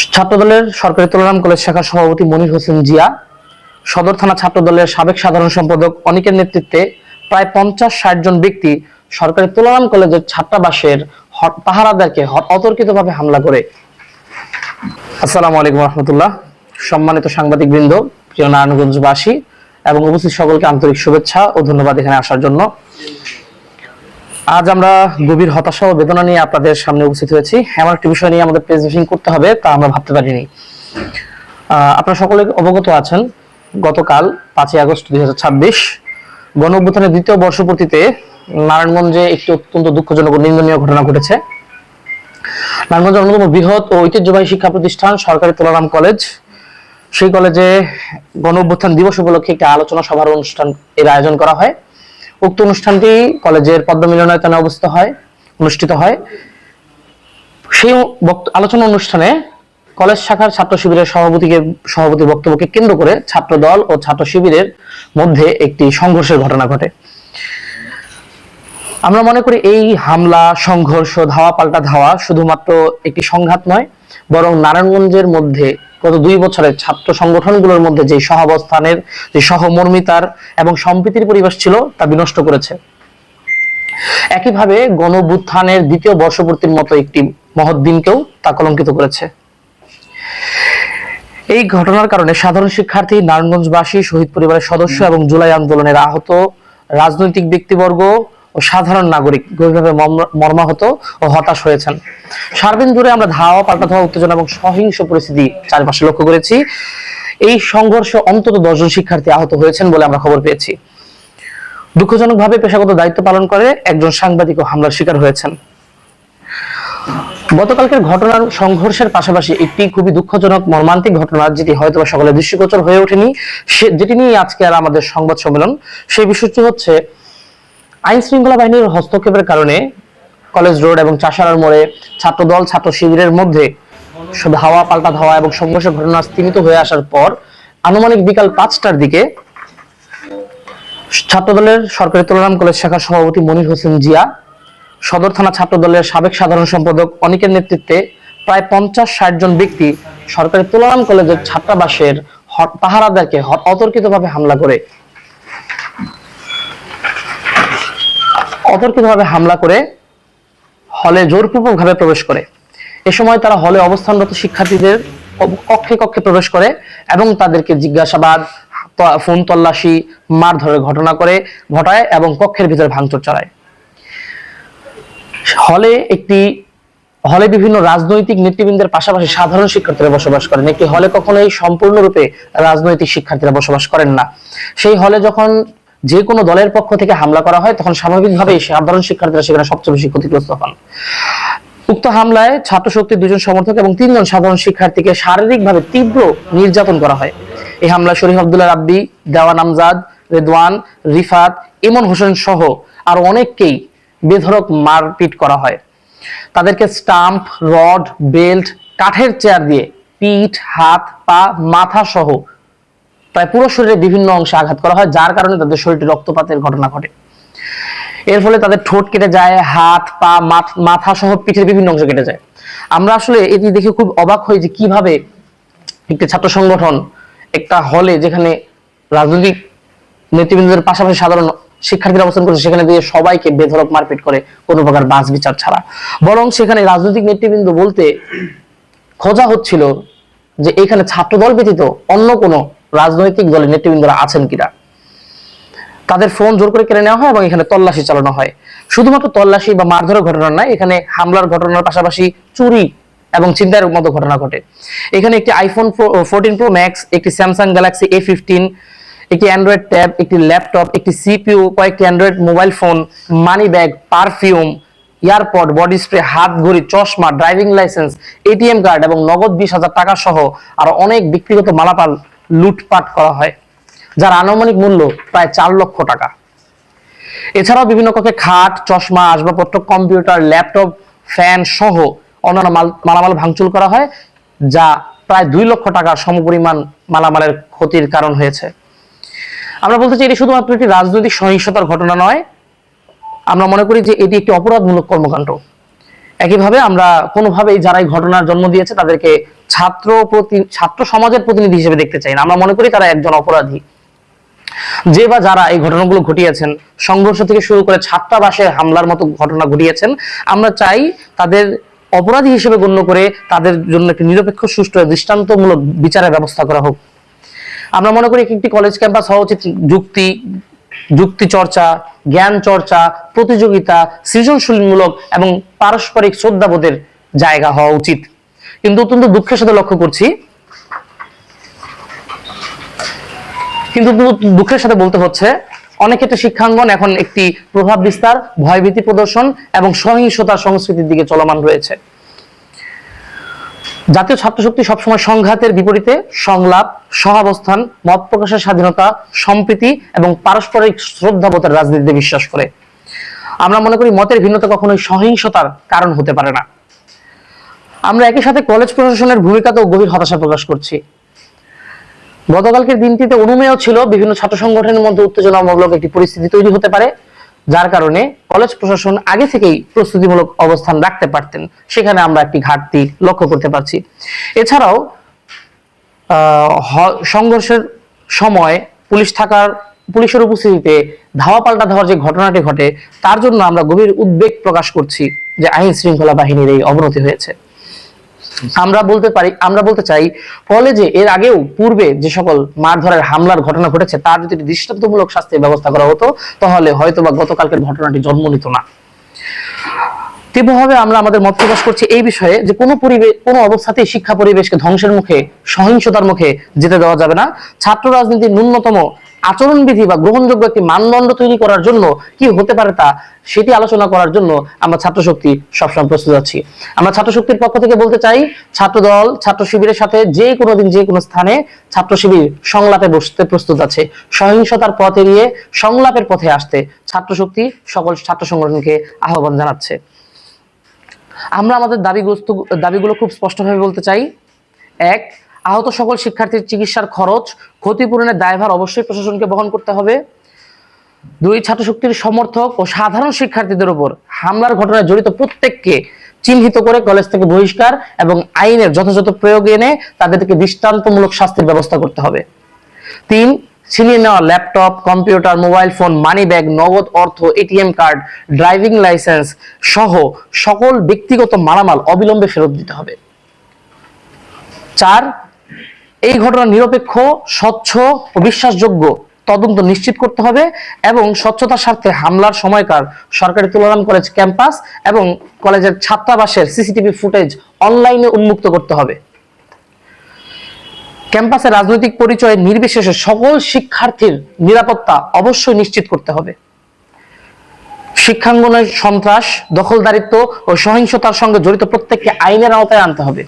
ছাত্রদলের সরকারি তুলারাম কলেজ শাখার সভাপতি মনির হোসেন জিয়া, সদর থানা ছাত্রদলের সাবেক সাধারণ সম্পাদক অনিকের নেতৃত্বে প্রায় 50-60 জন ব্যক্তি সরকারি তুলারাম কলেজের ছাত্রাবাসের পাহারাদারকে অতর্কিতভাবে হামলা করে। আসসালামু আলাইকুম রহমতুল্লাহ। সম্মানিত সাংবাদিক বৃন্দ, প্রিয় নারায়ণগঞ্জবাসী এবং উপস্থিত সকলকে আন্তরিক শুভেচ্ছা ও ধন্যবাদ এখানে আসার জন্য। আজ আমরা গভীর হতাশা ও বেদনা নিয়ে আপনাদের সামনে উপস্থিত হয়েছি। এমন একটি বিষয় নিয়ে আমাদের প্রেজেন্টেশন করতে হবে তা আমরা ভাবতে পারিনি। আপনারা সকলে অবগত আছেন, গতকাল 5ই আগস্ট 2026 গণঅভ্যুত্থানের দ্বিতীয় বর্ষপূর্তিতে নারায়ণগঞ্জে একটি অত্যন্ত দুঃখজনক ও নিন্দনীয় ঘটনা ঘটেছে। নারায়ণগঞ্জের অন্যতম বৃহৎ ও ঐতিহ্যবাহী শিক্ষা প্রতিষ্ঠান সরকারি তুলারাম কলেজ, সেই কলেজে গণঅভ্যুত্থান দিবস উপলক্ষে একটি আলোচনা সভার অনুষ্ঠান এর আয়োজন করা হয়। উক্ত অনুষ্ঠানটি কলেজের পদ্ম মিলনায়তনে অনুষ্ঠিত হয়। সেই আলোচনা অনুষ্ঠানে কলেজ শাখার ছাত্র শিবিরের সভাপতির বক্তব্যকে কেন্দ্র করে ছাত্র দল ও ছাত্র শিবিরের মধ্যে একটি সংঘর্ষের ঘটনা ঘটে। আমরা মনে করি এই হামলা, সংঘর্ষ, ধাওয়া পাল্টা ধাওয়া শুধুমাত্র একটি সংঘাত নয়, বরং নারায়ণগঞ্জের মধ্যে গত 2 বছরের ছাত্র সংগঠনগুলোর মধ্যে যে সহাবস্থানের, যে সহমর্মিতার এবং সম্প্রীতির পরিবেশ ছিল তা বিনষ্ট করেছে। একইভাবে গণঅভ্যুত্থানের দ্বিতীয় বর্ষপূর্তির মতো একটি মহৎ দিনকেও তা কলঙ্কিত করেছে। এই ঘটনার কারণে সাধারণ শিক্ষার্থী, নারায়ণগঞ্জবাসী, শহীদ পরিবারের সদস্য এবং জুলাই আন্দোলনের আহত রাজনৈতিক ব্যক্তিবর্গ ও সাধারণ নাগরিক গভীরভাবে মর্মাহত ও হতাশ হয়েছেন। সারাদিন জুড়ে আমরা ধাওয়া পাল্টা ধাওয়া, উত্তেজনা এবং সহিংস পরিস্থিতি চারপাশে লক্ষ্য করেছি। এই সংঘর্ষে অন্তত 10 জন শিক্ষার্থী আহত হয়েছেন বলে আমরা খবর পেয়েছি। দুঃখজনকভাবে পেশাগত দায়িত্ব পালন করে একজন সাংবাদিকও হামলার শিকার হয়েছেন। গতকালকের ঘটনার সংঘর্ষের পাশাপাশি একটি খুবই দুঃখজনক মর্মান্তিক ঘটনা, যেটি হয়তো সকলের দৃষ্টিগোচর হয়ে ওঠেনি, যেটি নিয়ে আজকে আর আমাদের সংবাদ সম্মেলন, সেই বিষয়টি হচ্ছে আইন শৃঙ্খলা বাহিনীর হস্তক্ষেপের কারণে কলেজ রোড এবং চাষারার মোড়ে ছাত্রদল ছাত্র শিবিরের মধ্যে ধাওয়া পাল্টা ধাওয়া এবং সংঘর্ষের ঘটনা স্তীমিত হয়ে আসার পর আনুমানিক বিকাল 5টার দিকে ছাত্রদলের সরকারি তুলারাম কলেজ শাখার সভাপতি মনির হোসেন জিয়া, সদর থানা ছাত্রদলের সাবেক সাধারণ সম্পাদক অনিকের নেতৃত্বে প্রায় 50-60 জন ব্যক্তি সরকারি তুলারাম কলেজের ছাত্রাবাসের পাহারাদারকে অতর্কিতভাবে হামলা করে হলে জোরপূর্বকভাবে প্রবেশ করে। এ সময় তারা হলে অবস্থানরত শিক্ষার্থীদের কক্ষে কক্ষে প্রবেশ করে এবং তাদেরকে জিজ্ঞাসাবাদ, ফোন তল্লাশি, মারধরের ঘটায় এবং কক্ষের ভিতরে ভাঙচুর চালায়। হলে বিভিন্ন রাজনৈতিক নেতৃবৃন্দের পাশাপাশি সাধারণ শিক্ষার্থীরা বসবাস করেন। একটি হলে কখনোই সম্পূর্ণরূপে রাজনৈতিক শিক্ষার্থীরা বসবাস করেন না। সেই হলে যখন যে কোনো দলের পক্ষ থেকে হামলা করা হয়, তখন স্বাভাবিকভাবেই সাধারণ শিক্ষার্থীরা সেখানে সবচেয়ে বেশি ক্ষতিগ্রস্ত হন। উক্ত হামলায় ছাত্র শক্তির 2 জন সমর্থক এবং 3 জন সাধারণ শিক্ষার্থীকে শারীরিকভাবে তীব্র নির্যাতন করা হয়। এই হামলায় শরীফ আব্দুল্লাহ রাব্বি, দেওয়ান আমজাদ, রেদওয়ান, রিফাত, ইমন হোসেন সহ আরো অনেককেই বেধড়ক মারপিট করা হয়। তাদেরকে স্টাম্প, রড, বেল্ট, কাঠের চেয়ার দিয়ে পিঠ, হাত, পা, মাথা সহ প্রায় পুরো শরীরে বিভিন্ন অংশে আঘাত করা হয়, যার কারণে তাদের শরীরে রক্তপাতের ঘটনা ঘটে। এর ফলে তাদের ঠোঁট কেটে যায়, হাত, পা, মাথা সহ পিঠের বিভিন্ন অংশ কেটে যায়। আমরা আসলে এটি দেখে খুব অবাক হই যে কিভাবে একটি ছাত্র সংগঠন একটা হলে, যেখানে রাজনৈতিক নেতৃবৃন্দের পাশাপাশি সাধারণ শিক্ষার্থীরা অবস্থান করছে, সেখানে দিয়ে সবাইকে বেধড়ক মারপিট করে কোনো প্রকার বাছ বিচার ছাড়া। বরং সেখানে রাজনৈতিক নেতৃবৃন্দ বলতে খোঁজা হচ্ছিল যে এখানে ছাত্রদল ব্যতীত অন্য কোনো রাজনৈতিক দলের নেতৃবৃন্দরা আছেন কিনা। তাদের ফোন জোর করে কেড়ে নেওয়া হয় এবং এখানে তল্লাশি চালানো হয়। শুধুমাত্র তল্লাশি বা মারধরের ঘটনা নয়, এখানে হামলার ঘটনার পাশাপাশি চুরি এবং ছিনতাইয়ের মতো ঘটনা ঘটে। এখানে একটি আইফোন 14 প্রো ম্যাক্স, একটি স্যামসাং গ্যালাক্সি A15, একটি অ্যান্ড্রয়েড ট্যাব, একটি ল্যাপটপ, একটি CPU, কয়েকটি Android mobile phone, money bag, perfume, AirPod, body spray, হাত ঘড়ি, চশমা, ড্রাইভিং লাইসেন্স, ATM কার্ড এবং নগদ 20,000 টাকা সহ আরো অনেক ব্যক্তিগত মালামাল লুটপাট করা হয়, যার আনুমানিক মূল্য প্রায় 4 লক্ষ টাকা। এছাড়াও বিভিন্ন কক্ষে খাট, চশমা, আসবাবপত্র, কম্পিউটার, ল্যাপটপ, ফ্যান সহ অন্যান্য মালামাল ভাঙচুর করা হয়, যা প্রায় 2 লক্ষ টাকার সমপরিমাণ মালামালের ক্ষতির কারণ হয়েছে। আমরা বলতে চাই এটি শুধুমাত্র একটি রাজনৈতিক সহিংসতার ঘটনা নয়, আমরা মনে করি যে এটি একটি অপরাধমূলক কর্মকাণ্ড। একইভাবে আমরা কোনোভাবেই যারা এই ঘটনার জন্ম দিয়েছে তাদেরকে ছাত্র সমাজের প্রতিনিধি হিসেবে দেখতে চাই না। আমরা মনে করি তারা একজন অপরাধী। যে বা যারা এই ঘটনাগুলো ঘটিয়েছেন, সংঘর্ষ থেকে শুরু করে ছাত্রাবাসে হামলার মতো ঘটনা ঘটিয়েছেন, আমরা চাই তাদের অপরাধী হিসেবে গণ্য করে তাদের জন্য একটি নিরপেক্ষ, সুষ্ঠু, দৃষ্টান্তমূলক বিচারের ব্যবস্থা করা হোক। আমরা মনে করি একটি কলেজ ক্যাম্পাস হওয়া উচিত যুক্তি চর্চা, জ্ঞান চর্চা, প্রতিযোগিতা, সৃজনশীলমূলক এবং পারস্পরিক শ্রদ্ধাবোধের জায়গা হওয়া উচিত। কিন্তু অত্যন্ত দুঃখের সাথে লক্ষ্য করছি, বলতে হচ্ছে অনেক ক্ষেত্রে শিক্ষাঙ্গন এখন একটি প্রভাব বিস্তার, ভয়ভীতি প্রদর্শন এবং সহিংসতার সংস্কৃতির দিকে চলমান রয়েছে। জাতীয় ছাত্র শক্তি সবসময় সংঘাতের বিপরীতে সংলাপ, সহাবস্থান, মত প্রকাশের স্বাধীনতা, সম্প্রীতি এবং পারস্পরিক শ্রদ্ধাবোধের রাজনীতিতে বিশ্বাস করে। আমরা মনে করি মতের ভিন্নতা কখনোই সহিংসতার কারণ হতে পারে না। আমরা একই সাথে কলেজ প্রশাসনের ভূমিকাতেও গভীর হতাশা প্রকাশ করছি। গতকালকের দিনটিতে অনুমেয় ছিল বিভিন্ন ছাত্র সংগঠনের মধ্যে উত্তেজনামূলক একটি পরিস্থিতি তৈরি হতে পারে, যার কারণে কলেজ প্রশাসন আগে থেকেই প্রস্তুতিমূলক অবস্থান রাখতে পারতেন। সেখানে আমরা একটি ঘাটতি লক্ষ্য করতে পারছি। এছাড়াও সংঘর্ষের সময় পুলিশের উপস্থিতিতে ধাওয়া পাল্টা ধাওয়ার যে ঘটনাটি ঘটে, তার জন্য আমরা গভীর উদ্বেগ প্রকাশ করছি যে আইন শৃঙ্খলা বাহিনীর এই অবনতি হয়েছে। আমরা বলতে চাই, কলেজে এর আগেও পূর্বে যে সকল মারধরের হামলার ঘটনা ঘটেছে তার যদি দৃষ্টান্তমূলক শাস্তির ব্যবস্থা করা হতো, তাহলে হয়তোবা গতকালকের ঘটনাটি জন্ম নিত না। তীব্রভাবে আমরা আমাদের মত প্রকাশ করছি এই বিষয়ে যে কোনো অবস্থাতেই শিক্ষা পরিবেশকে ধ্বংসের মুখে, সহিংসতার মুখে যেতে দেওয়া যাবে না। ছাত্র রাজনীতির ন্যূনতম আচরণবিধি বা গ্রহণযোগ্য একটি মানদণ্ড তৈরি করার জন্য কি হতে পারে সেটি আলোচনা করার জন্য আমরা ছাত্র শক্তি সবসময় প্রস্তুত আছি। আমরা ছাত্র শক্তির পক্ষ থেকে বলতে চাই, ছাত্র দল ছাত্র শিবিরের সাথে যে কোনো দিন যে কোনো স্থানে ছাত্র শিবির সংলাপে বসতে প্রস্তুত আছে। সহিংসতার পথ এড়িয়ে সংলাপের পথে আসতে ছাত্র শক্তি সকল ছাত্র সংগঠনকে আহ্বান জানাচ্ছে। আমরা আমাদের দাবিগুলো খুব স্পষ্টভাবে বলতে চাই। ১, আহত সকল শিক্ষার্থীর চিকিৎসার খরচ, ক্ষতিপূরণের দায়ভার অবশ্যই প্রশাসনকে বহন করতে হবে। ২, ছাত্র শক্তির সমর্থক ও সাধারণ শিক্ষার্থীদের উপর হামলার ঘটনায় জড়িত প্রত্যেককে চিহ্নিত করে কলেজ থেকে বহিষ্কার এবং আইনের যথাযথ প্রয়োগ এনে তাদেরকে দৃষ্টান্তমূলক শাস্তির ব্যবস্থা করতে হবে। ৩, ছিনিয়ে নেওয়া laptop, computer, mobile phone, money bag, নগদ অর্থ, এটিএম কার্ড, ড্রাইভিং লাইসেন্স সহ সকল ব্যক্তিগত মালামাল অবিলম্বে ফেরত দিতে হবে। ৪, এই ঘটনা নিরপেক্ষ, স্বচ্ছ ও বিশ্বাসযোগ্য তদন্ত নিশ্চিত করতে হবে এবং স্বচ্ছতার স্বার্থে হামলার সময়কার সরকারি তুলারাম কলেজ ক্যাম্পাস এবং কলেজের ছাত্রাবাসের সিসিটিভি ফুটেজ অনলাইনে উন্মুক্ত করতে হবে। ক্যাম্পাসে রাজনৈতিক পরিচয় নির্বিশেষে সকল শিক্ষার্থীর নিরাপত্তা অবশ্যই নিশ্চিত করতে হবে। শিক্ষাঙ্গনের সন্ত্রাস, দখলদারিত্ব ও সহিংসতার সঙ্গে জড়িত প্রত্যেককে আইনের আওতায় আনতে হবে।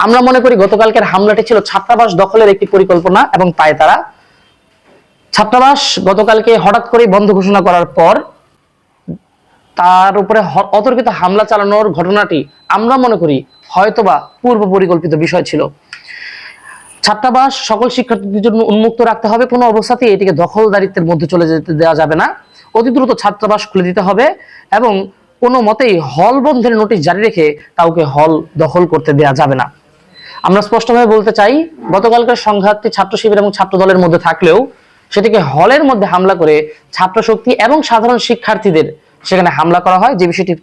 আমরা মনে করি গতকালকের হামলাটি ছিল ছাত্রাবাস দখলের একটি পরিকল্পনা এবং পায়তারা। ছাত্রাবাস গতকালকে হঠাৎ করে বন্ধ ঘোষণা করার পর তার উপরে অতর্কিত হামলা চালানোর ঘটনাটি আমরা মনে করি হয়তোবা পূর্ব পরিকল্পিত বিষয় ছিল। ছাত্রাবাস সকল শিক্ষার্থীদের জন্য উন্মুক্ত রাখতে হবে, কোনো অবস্থাতেই এটিকে দখলদারিত্বের মধ্যে চলে যেতে দেওয়া যাবে না। অতি দ্রুত ছাত্রাবাস খুলে দিতে হবে এবং কোনো মতেই হল বন্ধের নোটিশ জারি রেখে কাউকে হল দখল করতে দেওয়া যাবে না। আমরা স্পষ্টভাবে বলতে চাই, গতকালকার সংঘাতটি ছাত্র শিবির এবং ছাত্র দলের মধ্যে থাকলেও সেটিকে হলের মধ্যে হামলা করে ছাত্র শক্তি এবং সাধারণ শিক্ষার্থীদের সেখানে হামলা করা হয়, যে বিষয়টি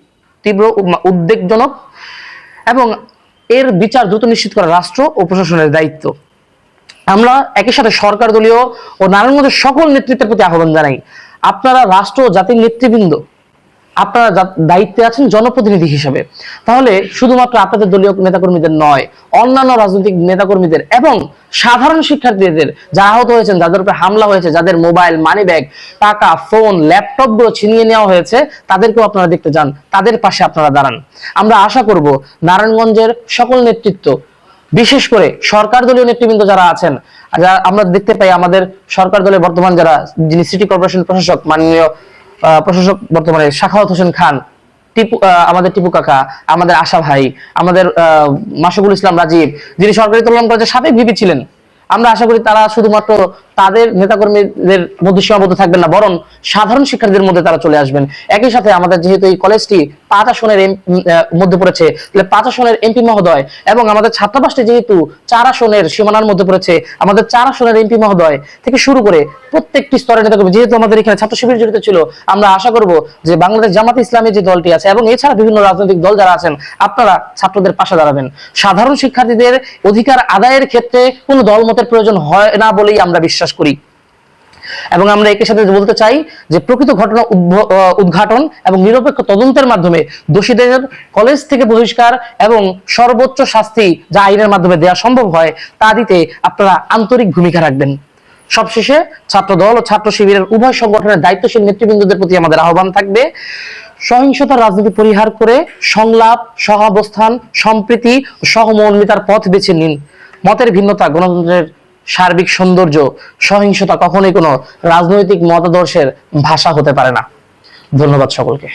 তীব্র উদ্বেগজনক এবং এর বিচার দ্রুত নিশ্চিত করা রাষ্ট্র ও প্রশাসনের দায়িত্ব। আমরা একই সাথে সরকার দলীয় ও নারায়ণগঞ্জের সকল নেতৃত্বের প্রতি আহ্বান জানাই, আপনারা রাষ্ট্র ও জাতির নেতৃবৃন্দ, আপনারা দায়িত্বে আছেন জনপ্রতিনিধি হিসেবে, তাহলে শুধুমাত্র আপনাদের দলীয় নেতাকর্মীদের নয়, অন্যান্য রাজনৈতিক নেতাকর্মীদের এবং সাধারণ শিক্ষার্থীদের যারা আহত হয়েছেন, যাদের উপরে হামলা হয়েছে, যাদের মোবাইল, মানি ব্যাগ, টাকা, ফোন, ল্যাপটপ গুলো ছিনিয়ে নেওয়া হয়েছে, তাদেরকেও আপনারা দেখতে যান, তাদের পাশে আপনারা দাঁড়ান। আমরা আশা করব নারায়ণগঞ্জের সকল নেতৃত্ব, বিশেষ করে সরকার দলীয় নেতৃবৃন্দ যারা আছেন, আমরা দেখতে পাই আমাদের সরকার দলের বর্তমান যিনি সিটি কর্পোরেশন প্রশাসক, মাননীয় প্রশাসক বর্তমানে সাখাওয়াত হোসেন খান, আমাদের টিপু কাকা, আমাদের আশা ভাই, আমাদের মাসুকুল ইসলাম রাজীব, যিনি সরকারি তুলারাম কলেজের সাবেক ভিপি ছিলেন, আমরা আশা করি তারা শুধুমাত্র তাদের নেতাকর্মীদের মধ্যে সীমাবদ্ধ থাকবেন না, বরং সাধারণ শিক্ষার্থীদের মধ্যে তারা চলে আসবেন। একই সাথে আমাদের যেহেতু এই কলেজটি 5 আসনের মধ্যে পড়েছে, তাহলে 5 আসনের এমপি মহোদয় এবং আমাদের ছাত্রাবাসটি যেহেতু 4 আসনের সীমানার মধ্যে পড়েছে, আমাদের 4 আসনের এমপি মহোদয় থেকে শুরু করে প্রত্যেকটি স্তরের নেতাকর্মী, যেহেতু আমাদের এখানে ছাত্র শিবির জড়িত ছিল, আমরা আশা করব যে বাংলাদেশ জামাত ইসলামী যে দলটি আছে এবং এছাড়া বিভিন্ন রাজনৈতিক দল যারা আছেন, আপনারা ছাত্রদের পাশে দাঁড়াবেন। সাধারণ শিক্ষার্থীদের অধিকার আদায়ের ক্ষেত্রে কোনো দলমতের প্রয়োজন হয় না বলেই আমরা বিশ্বাস করি। এবং আমরা একই সাথে বলতে চাই যে প্রকৃত ঘটনা উদ্ঘাটন এবং নিরপেক্ষ তদন্তের মাধ্যমে দোষীদের কলেজ থেকে বহিষ্কার এবং সর্বোচ্চ শাস্তি যা আইনের মাধ্যমে দেওয়া সম্ভব হয় তা দিতে আপনারা আন্তরিক ভূমিকা রাখবেন। সবশেষে ছাত্র দল ও ছাত্র শিবিরের উভয় সংগঠনের দায়িত্বশীল নেতৃবৃন্দদের প্রতি আমাদের আহ্বান থাকবে, সহিংসতার রাজনীতি পরিহার করে সংলাপ, সহাবস্থান, সম্প্রীতি ও সহমর্মিতার পথ বেছে নিন। মতের ভিন্নতা গণতন্ত্রের সার্বিক সৌন্দর্য, সহিংসতা কখনোই কোনো রাজনৈতিক মতাদর্শের ভাষা হতে পারে না। ধন্যবাদ সকলকে।